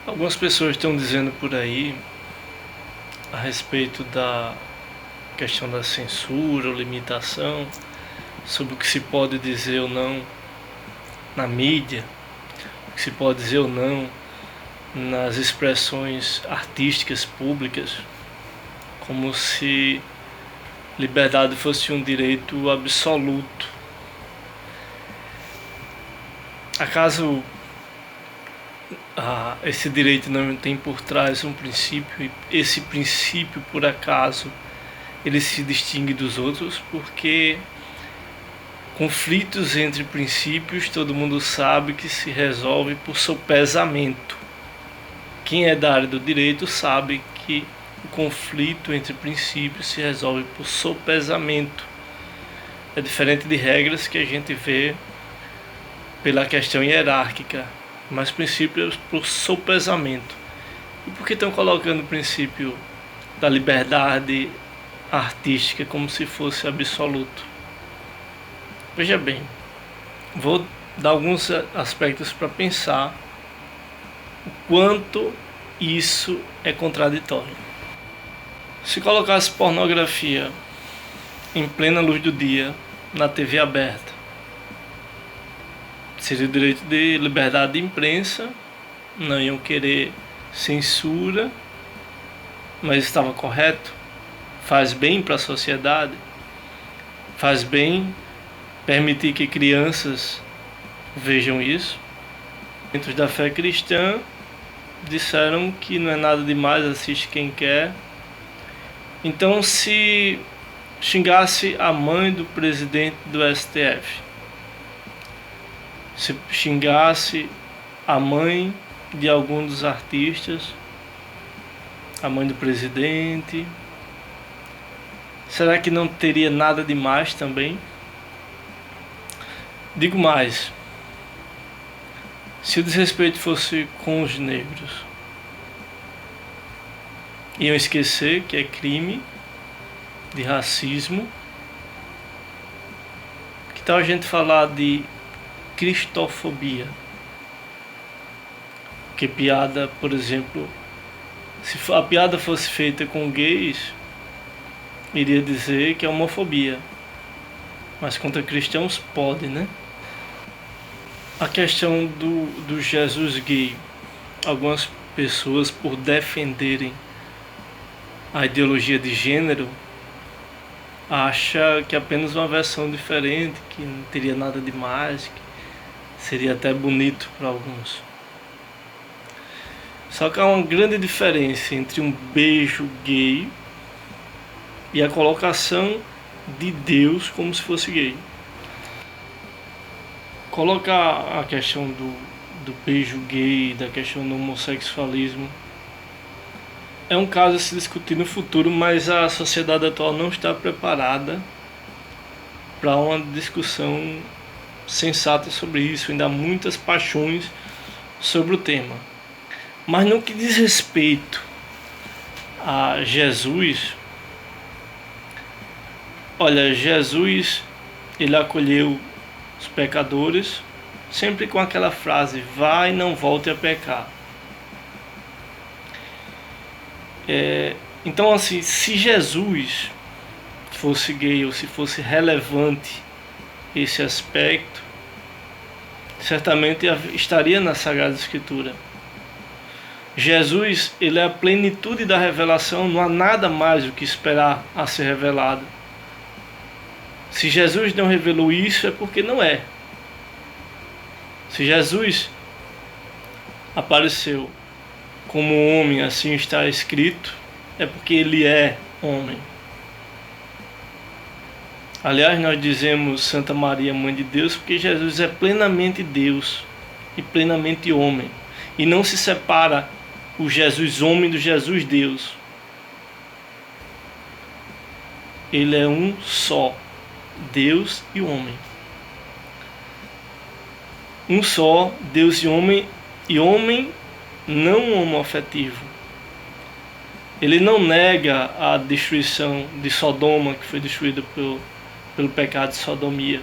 Algumas pessoas estão dizendo por aí a respeito da questão da censura ou limitação, sobre o que se pode dizer ou não na mídia, o que se pode dizer ou não nas expressões artísticas públicas, como se liberdade fosse um direito absoluto. Acaso esse direito não tem por trás um princípio, e esse princípio, por acaso, ele se distingue dos outros? Porque conflitos entre princípios, todo mundo sabe que se resolve por sopesamento. Quem é da área do direito sabe que o conflito entre princípios se resolve por sopesamento. É diferente de regras que a gente vê pela questão hierárquica, mas princípios por sopesamento. E por que estão colocando o princípio da liberdade artística como se fosse absoluto? Veja bem, vou dar alguns aspectos para pensar o quanto isso é contraditório. Se colocasse pornografia em plena luz do dia na TV aberta, seria o direito de liberdade de imprensa, não iam querer censura, mas estava correto? Faz bem para a sociedade? Faz bem permitir que crianças vejam isso? Dentro da fé cristã disseram que não é nada demais, assiste quem quer. Então, se xingasse a mãe do presidente do STF, se xingasse a mãe de algum dos artistas, a mãe do presidente, será que não teria nada demais também? Digo mais, se o desrespeito fosse com os negros, iam esquecer que é crime de racismo? Que tal a gente falar de cristofobia? Porque piada, por exemplo, se a piada fosse feita com gays, iria dizer que é homofobia, mas contra cristãos pode, né? A questão do Jesus gay, algumas pessoas, por defenderem a ideologia de gênero, acha que é apenas uma versão diferente, que não teria nada demais, que seria até bonito para alguns. Só que há uma grande diferença entre um beijo gay e a colocação de Deus como se fosse gay. Colocar a questão do beijo gay, da questão do homossexualismo, é um caso a se discutir no futuro, mas a sociedade atual não está preparada para uma discussão sensata sobre isso. Ainda há muitas paixões sobre o tema. Mas no que diz respeito a Jesus, olha, Jesus, ele acolheu os pecadores, sempre com aquela frase: vai e não volte a pecar. Então, assim, se Jesus fosse gay, ou se fosse relevante esse aspecto, certamente estaria na Sagrada Escritura. Jesus, ele é a plenitude da revelação, não há nada mais o que esperar a ser revelado. Se Jesus não revelou isso, é porque não é. Se Jesus apareceu como homem, assim está escrito, é porque ele é homem. Aliás, nós dizemos Santa Maria, Mãe de Deus, porque Jesus é plenamente Deus e plenamente homem. E não se separa o Jesus homem do Jesus Deus. Ele é um só, Deus e homem. Um só, Deus e homem não homoafetivo. Ele não nega a destruição de Sodoma, que foi destruída pelo pecado de sodomia.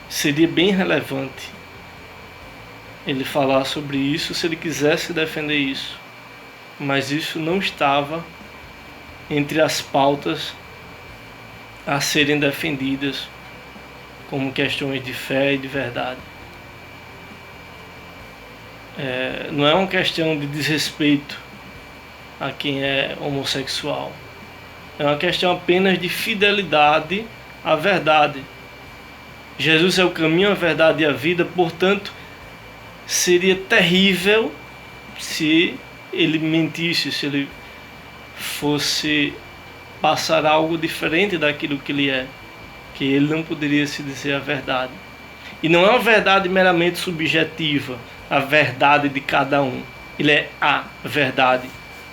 Seria bem relevante ele falar sobre isso se ele quisesse defender isso. Mas isso não estava entre as pautas a serem defendidas como questões de fé e de verdade. Não é uma questão de desrespeito a quem é homossexual. É uma questão apenas de fidelidade à verdade. Jesus é o caminho, a verdade e a vida, portanto, seria terrível se ele mentisse, se ele fosse passar algo diferente daquilo que ele é, que ele não poderia se dizer a verdade. E não é uma verdade meramente subjetiva, a verdade de cada um. Ele é a verdade,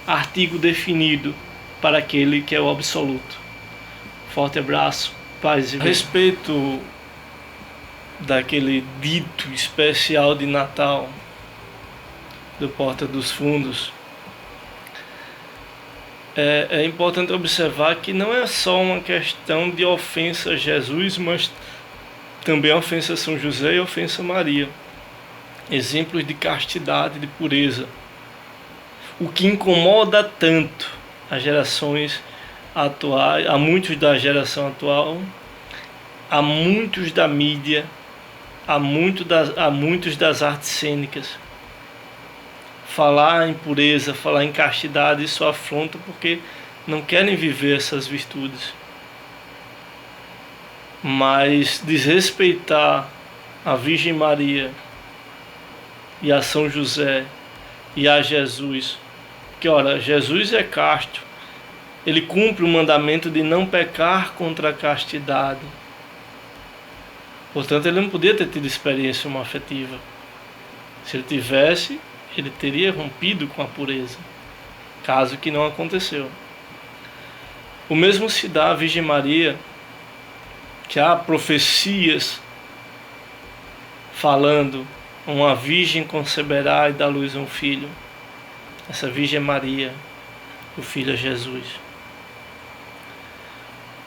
artigo definido para aquele que é o absoluto. Forte abraço, paz e bem. A respeito daquele dito especial de Natal do Porta dos Fundos, é importante observar que não é só uma questão de ofensa a Jesus, mas também ofensa a São José e ofensa a Maria. Exemplos de castidade e de pureza. O que incomoda tanto as gerações atuais, a muitos da geração atual, a muitos da mídia, a muitos das artes cênicas. Falar em pureza, falar em castidade, isso afronta porque não querem viver essas virtudes. Mas desrespeitar a Virgem Maria e a São José e a Jesus, que ora, Jesus é casto, ele cumpre o mandamento de não pecar contra a castidade. Portanto, ele não podia ter tido experiência homoafetiva. Se ele tivesse, ele teria rompido com a pureza, caso que não aconteceu. O mesmo se dá à Virgem Maria, que há profecias falando: uma virgem conceberá e dá à luz a um filho. Essa Virgem é Maria, o filho é Jesus.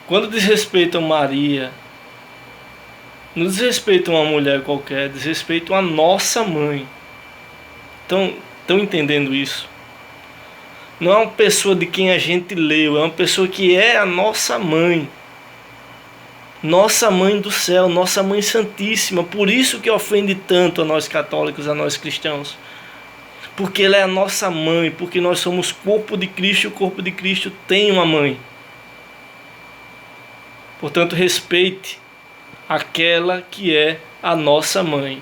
Quando desrespeitam Maria, não desrespeitam uma mulher qualquer, desrespeitam a nossa mãe. Estão entendendo isso? Não é uma pessoa de quem a gente leu, é uma pessoa que é a nossa mãe. Nossa mãe do céu, nossa mãe santíssima. Por isso que ofende tanto a nós católicos, a nós cristãos. Porque ela é a nossa mãe, porque nós somos corpo de Cristo e o corpo de Cristo tem uma mãe. Portanto, respeite aquela que é a nossa mãe.